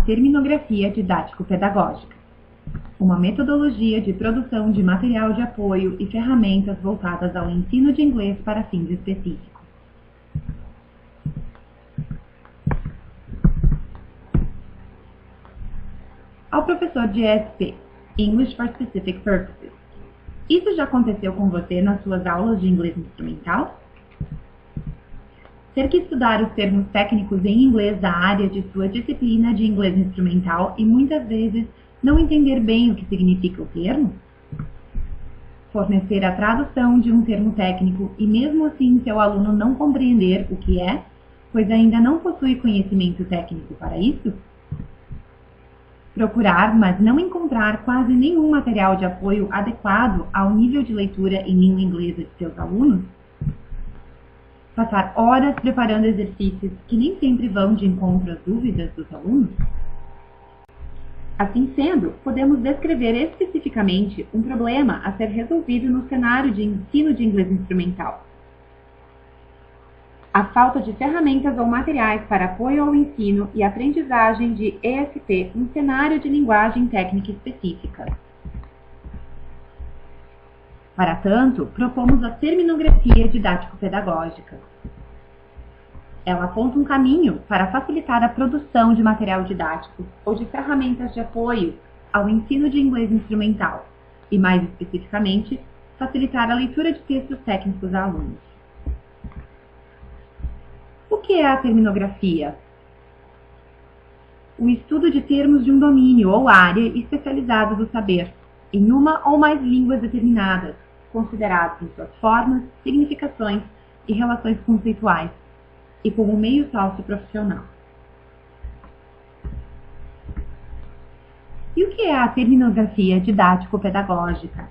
terminografia didático-pedagógica, uma metodologia de produção de material de apoio e ferramentas voltadas ao ensino de inglês para fins específicos. Ao professor de ESP, English for Specific Purposes. Isso já aconteceu com você nas suas aulas de inglês instrumental? Ter que estudar os termos técnicos em inglês da área de sua disciplina de inglês instrumental e muitas vezes não entender bem o que significa o termo? Fornecer a tradução de um termo técnico e mesmo assim seu aluno não compreender o que é, pois ainda não possui conhecimento técnico para isso? Procurar, mas não encontrar quase nenhum material de apoio adequado ao nível de leitura em língua inglesa de seus alunos? Passar horas preparando exercícios que nem sempre vão de encontro às dúvidas dos alunos? Assim sendo, podemos descrever especificamente um problema a ser resolvido no cenário de ensino de inglês instrumental. A falta de ferramentas ou materiais para apoio ao ensino e aprendizagem de ESP em cenário de linguagem técnica específica. Para tanto, propomos a terminografia didático-pedagógica. Ela aponta um caminho para facilitar a produção de material didático ou de ferramentas de apoio ao ensino de inglês instrumental e, mais especificamente, facilitar a leitura de textos técnicos a alunos. O que é a terminografia? O estudo de termos de um domínio ou área especializado do saber, em uma ou mais línguas determinadas, considerados em suas formas, significações e relações conceituais, e como meio socioprofissional. E o que é a terminografia didático-pedagógica?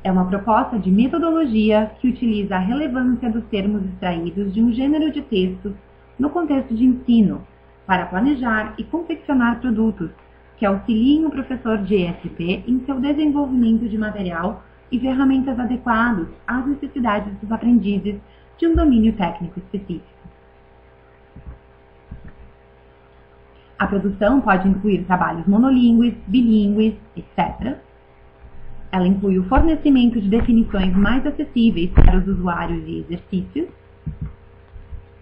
É uma proposta de metodologia que utiliza a relevância dos termos extraídos de um gênero de textos no contexto de ensino, para planejar e confeccionar produtos que auxiliem o professor de ESP em seu desenvolvimento de material e ferramentas adequados às necessidades dos aprendizes de um domínio técnico específico. A produção pode incluir trabalhos monolíngues, bilíngues, etc. Ela inclui o fornecimento de definições mais acessíveis para os usuários e exercícios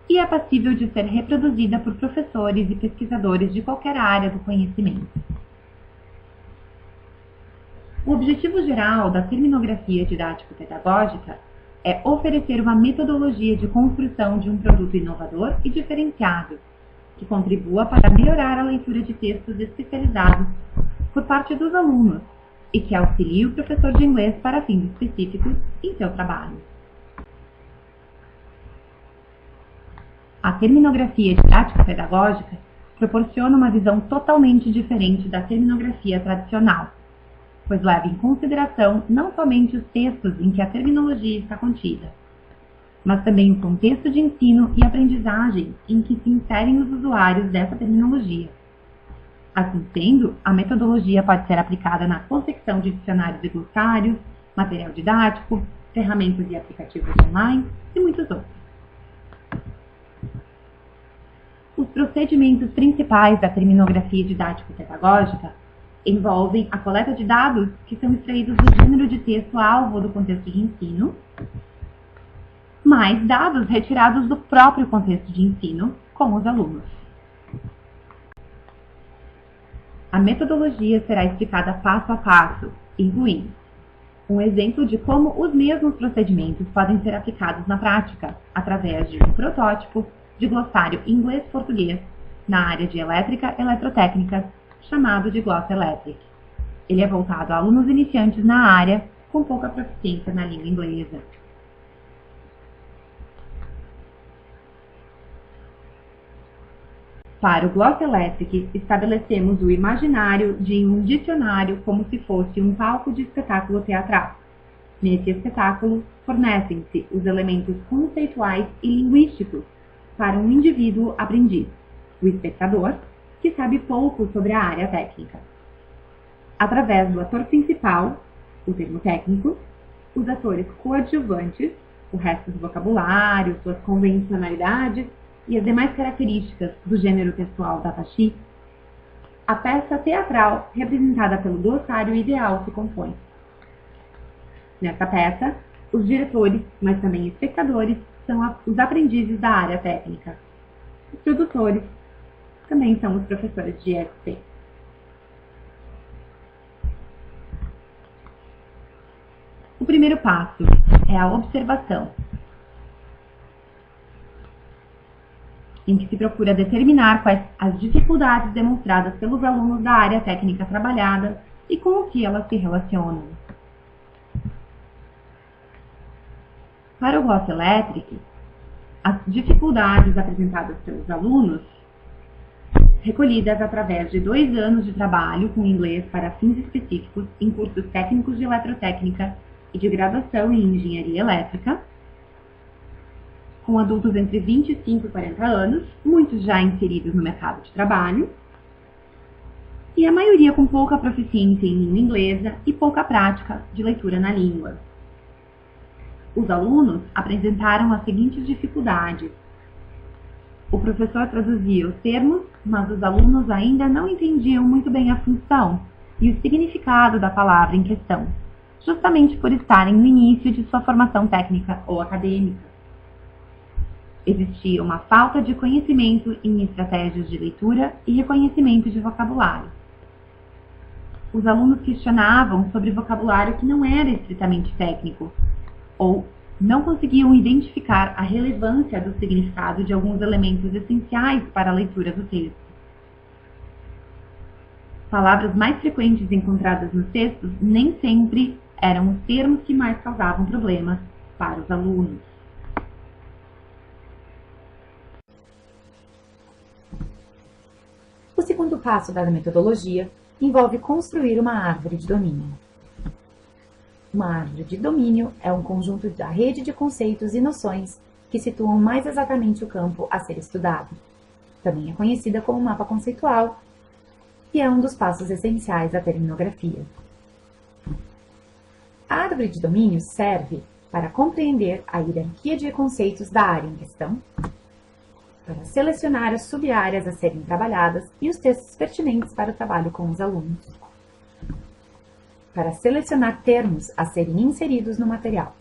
e é passível de ser reproduzida por professores e pesquisadores de qualquer área do conhecimento. O objetivo geral da terminografia didático-pedagógica é oferecer uma metodologia de construção de um produto inovador e diferenciado, que contribua para melhorar a leitura de textos especializados por parte dos alunos e que auxilie o professor de inglês para fins específicos em seu trabalho. A terminografia didático-pedagógica proporciona uma visão totalmente diferente da terminografia tradicional, pois leva em consideração não somente os textos em que a terminologia está contida, mas também o contexto de ensino e aprendizagem em que se inserem os usuários dessa terminologia. Assim sendo, a metodologia pode ser aplicada na confecção de dicionários e glossários, material didático, ferramentas e aplicativos online e muitos outros. Os procedimentos principais da terminografia didático-pedagógica envolvem a coleta de dados que são extraídos do gênero de texto alvo do contexto de ensino, mais dados retirados do próprio contexto de ensino com os alunos. A metodologia será explicada passo a passo, incluindo um exemplo de como os mesmos procedimentos podem ser aplicados na prática, através de um protótipo de glossário inglês-português na área de elétrica e eletrotécnica, chamado de Gloss Electric. Ele é voltado a alunos iniciantes na área com pouca proficiência na língua inglesa. Para o Gloss Electric, estabelecemos o imaginário de um dicionário como se fosse um palco de espetáculo teatral. Nesse espetáculo, fornecem-se os elementos conceituais e linguísticos para um indivíduo aprendiz, o espectador, que sabe pouco sobre a área técnica. Através do ator principal, o termo técnico, os atores coadjuvantes, o resto do vocabulário, suas convencionalidades, e as demais características do gênero textual datasheet, a peça teatral representada pelo glossário ideal se compõe. Nessa peça, os diretores, mas também espectadores, são os aprendizes da área técnica. Os produtores também são os professores de ESP. O primeiro passo é a observação, em que se procura determinar quais as dificuldades demonstradas pelos alunos da área técnica trabalhada e com o que elas se relacionam. Para o Gloss Electric, as dificuldades apresentadas pelos alunos, recolhidas através de 2 anos de trabalho com inglês para fins específicos em cursos técnicos de eletrotécnica e de graduação em engenharia elétrica, com adultos entre 25 e 40 anos, muitos já inseridos no mercado de trabalho, e a maioria com pouca proficiência em língua inglesa e pouca prática de leitura na língua. Os alunos apresentaram as seguintes dificuldades. O professor traduzia os termos, mas os alunos ainda não entendiam muito bem a função e o significado da palavra em questão, justamente por estarem no início de sua formação técnica ou acadêmica. Existia uma falta de conhecimento em estratégias de leitura e reconhecimento de vocabulário. Os alunos questionavam sobre vocabulário que não era estritamente técnico, ou não conseguiam identificar a relevância do significado de alguns elementos essenciais para a leitura do texto. Palavras mais frequentes encontradas nos textos nem sempre eram os termos que mais causavam problemas para os alunos. O segundo passo da metodologia envolve construir uma árvore de domínio. Uma árvore de domínio é um conjunto da rede de conceitos e noções que situam mais exatamente o campo a ser estudado. Também é conhecida como mapa conceitual e é um dos passos essenciais da terminografia. A árvore de domínio serve para compreender a hierarquia de conceitos da área em questão, para selecionar as sub-áreas a serem trabalhadas e os textos pertinentes para o trabalho com os alunos, para selecionar termos a serem inseridos no material,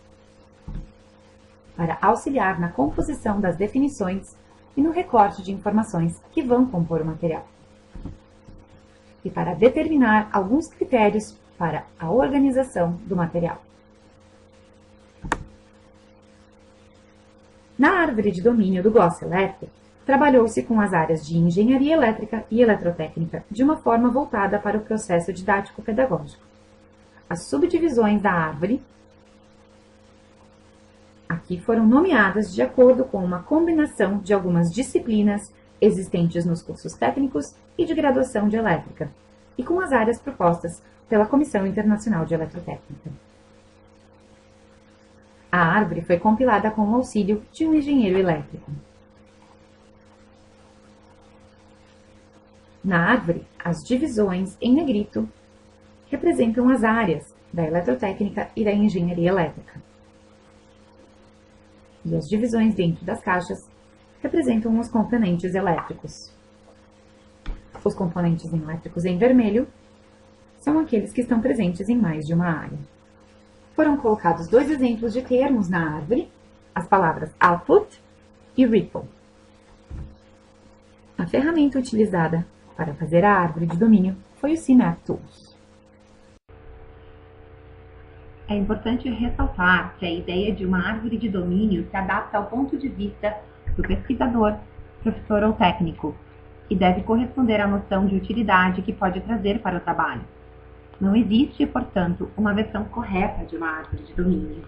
para auxiliar na composição das definições e no recorte de informações que vão compor o material, e para determinar alguns critérios para a organização do material. Na árvore de domínio do Gloss Electric, trabalhou-se com as áreas de engenharia elétrica e eletrotécnica de uma forma voltada para o processo didático-pedagógico. As subdivisões da árvore aqui foram nomeadas de acordo com uma combinação de algumas disciplinas existentes nos cursos técnicos e de graduação de elétrica, e com as áreas propostas pela Comissão Internacional de Eletrotécnica. A árvore foi compilada com o auxílio de um engenheiro elétrico. Na árvore, as divisões em negrito representam as áreas da eletrotécnica e da engenharia elétrica. E as divisões dentro das caixas representam os componentes elétricos. Os componentes elétricos em vermelho são aqueles que estão presentes em mais de uma área. Foram colocados 2 exemplos de termos na árvore, as palavras output e ripple. A ferramenta utilizada para fazer a árvore de domínio foi o CMap Tools. É importante ressaltar que a ideia de uma árvore de domínio se adapta ao ponto de vista do pesquisador, professor ou técnico, e deve corresponder à noção de utilidade que pode trazer para o trabalho. Não existe, portanto, uma versão correta de uma árvore de domínio.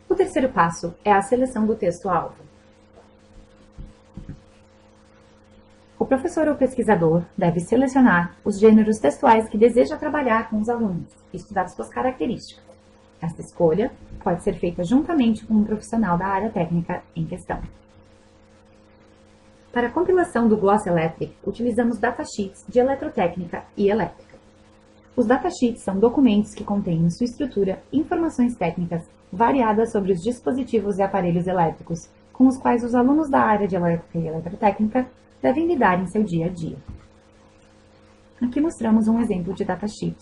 O terceiro passo é a seleção do texto-alvo. O professor ou pesquisador deve selecionar os gêneros textuais que deseja trabalhar com os alunos e estudar suas características. Essa escolha pode ser feita juntamente com um profissional da área técnica em questão. Para a compilação do Gloss Electric, utilizamos datasheets de eletrotécnica e elétrica. Os datasheets são documentos que contêm em sua estrutura informações técnicas variada sobre os dispositivos e aparelhos elétricos com os quais os alunos da área de elétrica e eletrotécnica devem lidar em seu dia a dia. Aqui mostramos um exemplo de datasheet.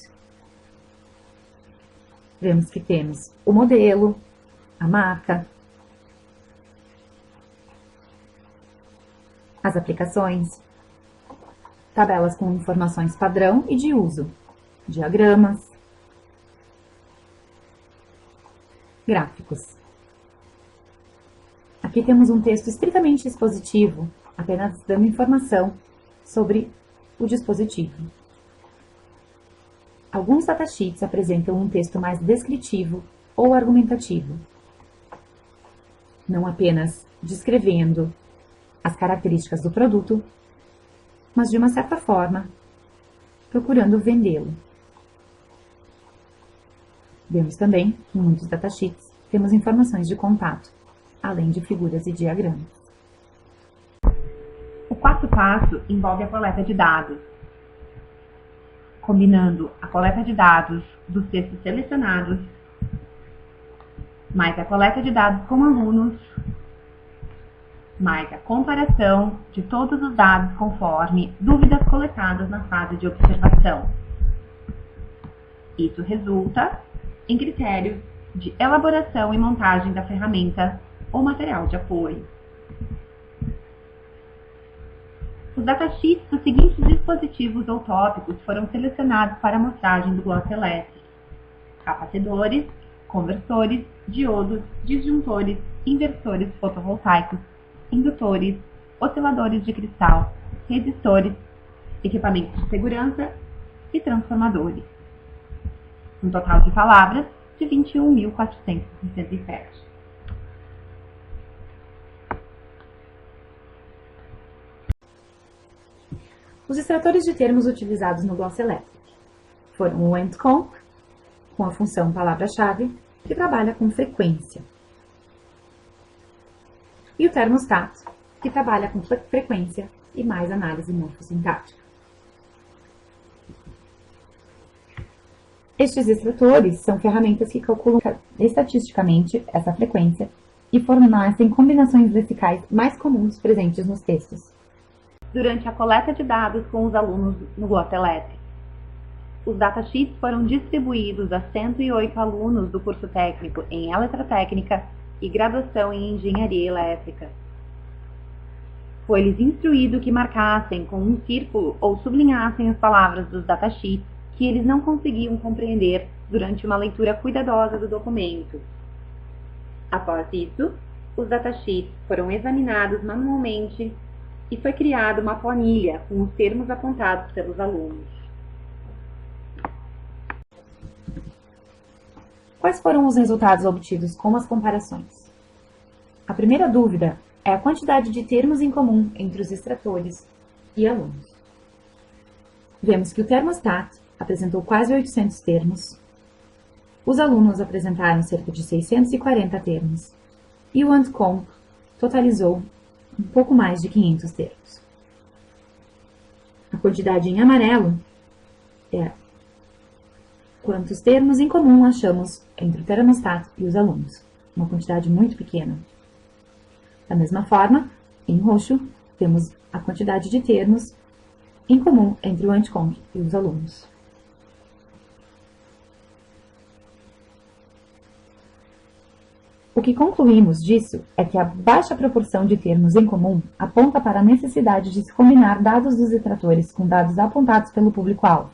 Vemos que temos o modelo, a marca, as aplicações, tabelas com informações padrão e de uso, diagramas, gráficos. Aqui temos um texto estritamente expositivo, apenas dando informação sobre o dispositivo. Alguns datasheets apresentam um texto mais descritivo ou argumentativo, não apenas descrevendo as características do produto, mas de uma certa forma, procurando vendê-lo. Vemos também que em muitos datasheets temos informações de contato, além de figuras e diagramas. O quarto passo envolve a coleta de dados, combinando a coleta de dados dos textos selecionados, mais a coleta de dados com alunos, mais a comparação de todos os dados conforme dúvidas coletadas na fase de observação. Isso resulta em critérios de elaboração e montagem da ferramenta ou material de apoio. Os datasheets dos seguintes dispositivos ou tópicos foram selecionados para a amostragem do gloss elétrico: capacitores, conversores, diodos, disjuntores, inversores fotovoltaicos, indutores, osciladores de cristal, resistores, equipamentos de segurança e transformadores. Um total de palavras de 21.467. Os extratores de termos utilizados no gloss elétrico foram o AND-COMP, com a função palavra-chave, que trabalha com frequência, e o termostat, que trabalha com frequência e mais análise morfossintática. Estes extratores são ferramentas que calculam estatisticamente essa frequência e fornecem combinações lexicais mais comuns presentes nos textos. Durante a coleta de dados com os alunos no gloss elétrico, os datasheets foram distribuídos a 108 alunos do curso técnico em eletrotécnica e graduação em engenharia elétrica. Foi-lhes instruído que marcassem com um círculo ou sublinhassem as palavras dos datasheets que eles não conseguiam compreender durante uma leitura cuidadosa do documento. Após isso, os datasheets foram examinados manualmente e foi criada uma planilha com os termos apontados pelos alunos. Quais foram os resultados obtidos com as comparações? A primeira dúvida é a quantidade de termos em comum entre os extratores e alunos. Vemos que o termostat apresentou quase 800 termos, os alunos apresentaram cerca de 640 termos e o AND-COMP totalizou um pouco mais de 500 termos. A quantidade em amarelo é quantos termos em comum achamos entre o termostat e os alunos, uma quantidade muito pequena. Da mesma forma, em roxo, temos a quantidade de termos em comum entre o AND-COMP e os alunos. O que concluímos disso é que a baixa proporção de termos em comum aponta para a necessidade de se combinar dados dos extratores com dados apontados pelo público-alvo,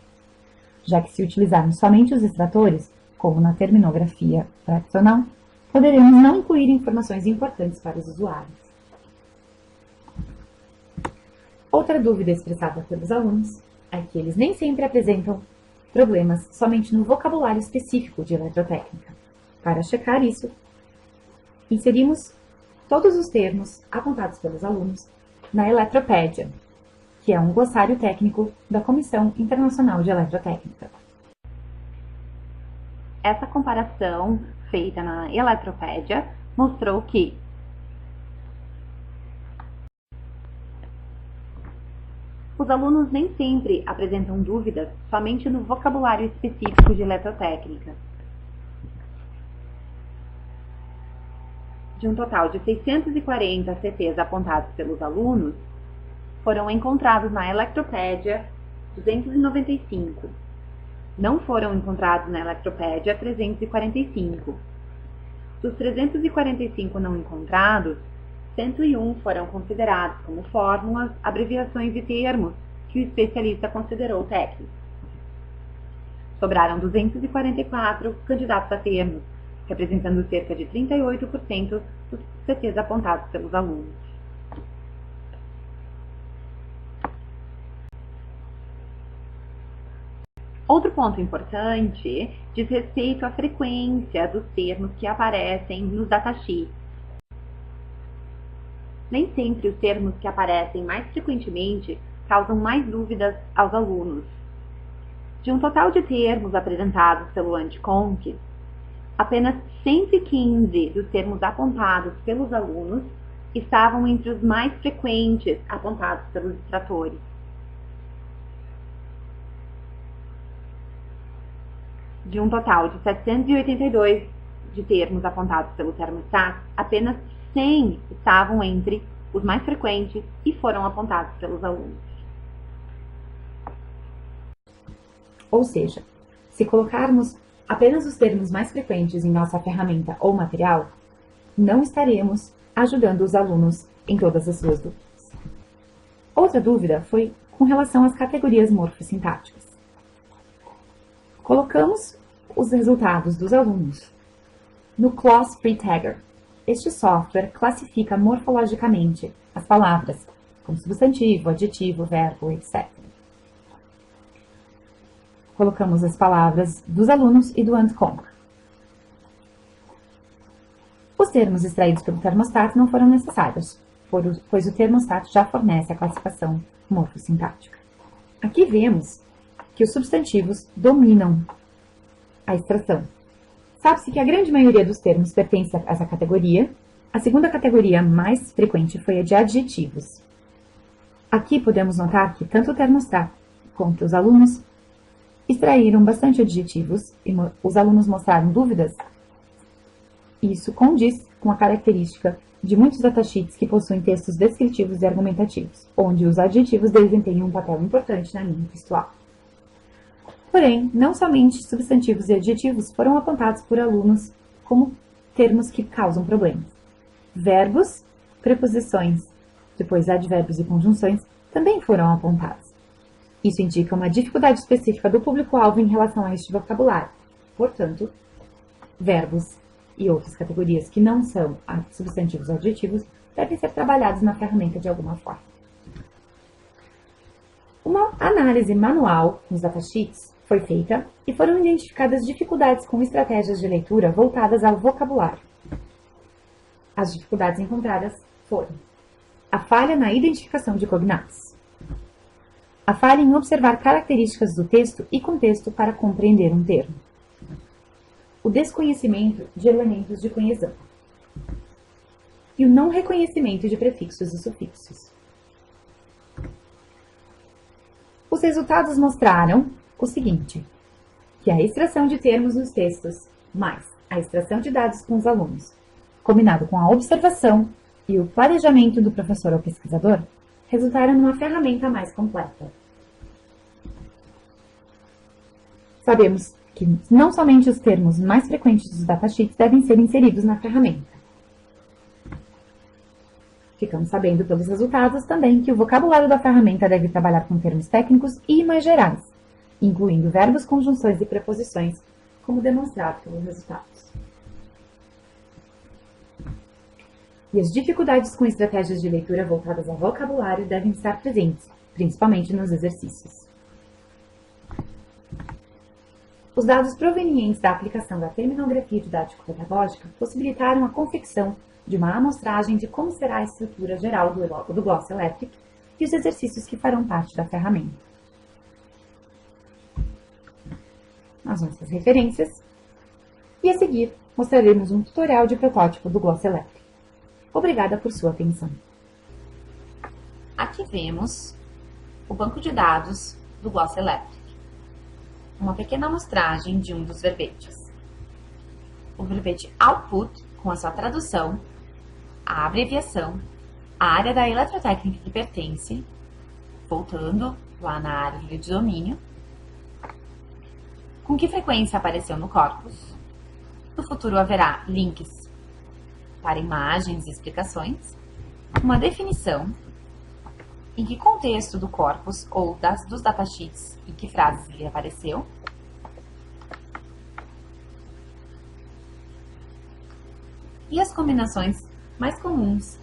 já que se utilizarmos somente os extratores, como na terminografia tradicional, poderemos não incluir informações importantes para os usuários. Outra dúvida expressada pelos alunos é que eles nem sempre apresentam problemas somente no vocabulário específico de eletrotécnica. Para checar isso, inserimos todos os termos apontados pelos alunos na Eletropédia, que é um glossário técnico da Comissão Internacional de Eletrotécnica. Essa comparação feita na Eletropédia mostrou que os alunos nem sempre apresentam dúvidas somente no vocabulário específico de eletrotécnica. De um total de 640 CTs apontados pelos alunos, foram encontrados na Electropédia 295. Não foram encontrados na Electropédia 345. Dos 345 não encontrados, 101 foram considerados como fórmulas, abreviações e termos que o especialista considerou técnicos. Sobraram 244 candidatos a termos, representando cerca de 38% dos CTs apontados pelos alunos. Outro ponto importante diz respeito à frequência dos termos que aparecem nos datasheets. Nem sempre os termos que aparecem mais frequentemente causam mais dúvidas aos alunos. De um total de termos apresentados pelo Anticonc, apenas 115 dos termos apontados pelos alunos estavam entre os mais frequentes apontados pelos extratores. De um total de 782 de termos apontados pelo termostat, apenas 100 estavam entre os mais frequentes e foram apontados pelos alunos. Ou seja, se colocarmos apenas os termos mais frequentes em nossa ferramenta ou material, não estaremos ajudando os alunos em todas as suas dúvidas. Outra dúvida foi com relação às categorias morfossintáticas. Colocamos os resultados dos alunos no Clause Free Tagger. Este software classifica morfologicamente as palavras, como substantivo, adjetivo, verbo, etc. Colocamos as palavras dos alunos e do Anticonc. Os termos extraídos pelo termostat não foram necessários, pois o termostat já fornece a classificação morfossintática. Aqui vemos que os substantivos dominam a extração. Sabe-se que a grande maioria dos termos pertence a essa categoria. A segunda categoria mais frequente foi a de adjetivos. Aqui podemos notar que tanto o termostat quanto os alunos extraíram bastante adjetivos e os alunos mostraram dúvidas. Isso condiz com a característica de muitos datasheets que possuem textos descritivos e argumentativos, onde os adjetivos desempenham um papel importante na linha textual. Porém, não somente substantivos e adjetivos foram apontados por alunos como termos que causam problemas. Verbos, preposições, depois advérbios e conjunções também foram apontados. Isso indica uma dificuldade específica do público-alvo em relação a este vocabulário. Portanto, verbos e outras categorias que não são substantivos ou adjetivos devem ser trabalhados na ferramenta de alguma forma. Uma análise manual nos datasheets foi feita e foram identificadas dificuldades com estratégias de leitura voltadas ao vocabulário. As dificuldades encontradas foram a falha na identificação de cognatos, a falha em observar características do texto e contexto para compreender um termo, o desconhecimento de elementos de coesão e o não reconhecimento de prefixos e sufixos. Os resultados mostraram o seguinte, que a extração de termos nos textos, mais a extração de dados com os alunos, combinado com a observação e o planejamento do professor ou pesquisador, resultaram numa ferramenta mais completa. Sabemos que não somente os termos mais frequentes dos datasheets devem ser inseridos na ferramenta. Ficamos sabendo pelos resultados também que o vocabulário da ferramenta deve trabalhar com termos técnicos e mais gerais, incluindo verbos, conjunções e preposições, como demonstrado pelos resultados. E as dificuldades com estratégias de leitura voltadas ao vocabulário devem estar presentes, principalmente nos exercícios. Os dados provenientes da aplicação da terminografia didático-pedagógica possibilitaram a confecção de uma amostragem de como será a estrutura geral do Gloss Electric e os exercícios que farão parte da ferramenta. As nossas referências, e a seguir mostraremos um tutorial de protótipo do Gloss Electric. Obrigada por sua atenção. Aqui vemos o banco de dados do Gloss Electric, uma pequena amostragem de um dos verbetes. O verbete output, com a sua tradução, a abreviação, a área da eletrotécnica que pertence, voltando lá na árvore de domínio, com que frequência apareceu no corpus. No futuro haverá links para imagens e explicações, uma definição, em que contexto do corpus ou dos datasheets e que frases ele apareceu, e as combinações mais comuns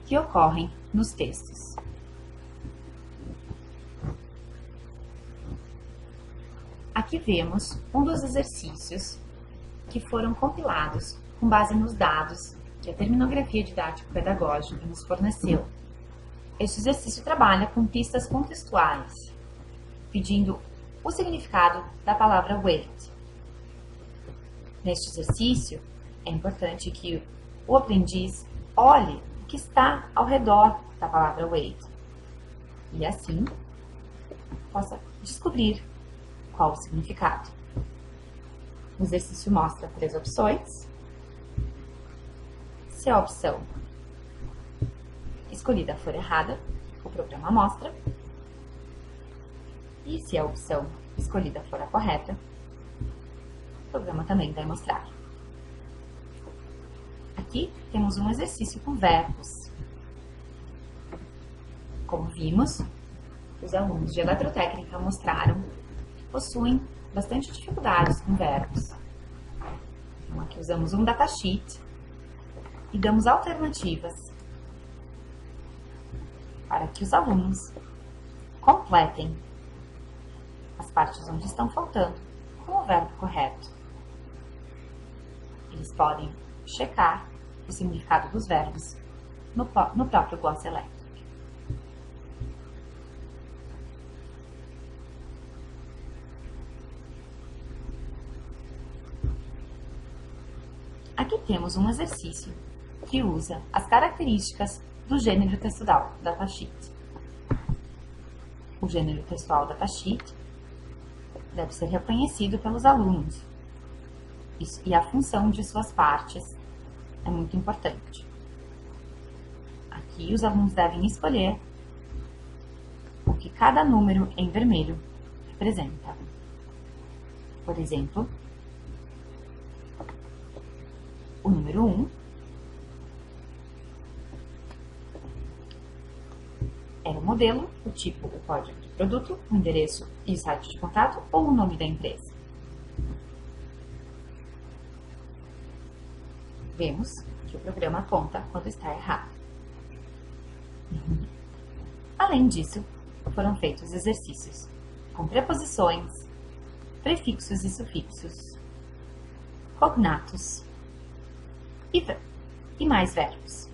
que ocorrem nos textos. Aqui vemos um dos exercícios que foram compilados com base nos dados que a terminografia didático-pedagógica nos forneceu. Este exercício trabalha com pistas contextuais, pedindo o significado da palavra weight. Neste exercício, é importante que o aprendiz olhe o que está ao redor da palavra weight e, assim, possa descobrir qual o significado. O exercício mostra 3 opções. Se a opção escolhida for errada, o programa mostra. E se a opção escolhida for a correta, o programa também vai mostrar. Aqui temos um exercício com verbos. Como vimos, os alunos de eletrotécnica mostraram que possuem bastante dificuldades com verbos. Então, aqui usamos um datasheet e damos alternativas para que os alunos completem as partes onde estão faltando com o verbo correto. Eles podem checar o significado dos verbos no próprio Glossa Electric. Aqui temos um exercício que usa as características do gênero textual datasheet. O gênero textual datasheet deve ser reconhecido pelos alunos e a função de suas partes é muito importante. Aqui os alunos devem escolher o que cada número em vermelho representa. Por exemplo, o número 1 era o modelo, o tipo, o código de produto, o endereço e o site de contato ou o nome da empresa. Vemos que o programa aponta quando está errado. Além disso, foram feitos exercícios com preposições, prefixos e sufixos, cognatos e mais verbos.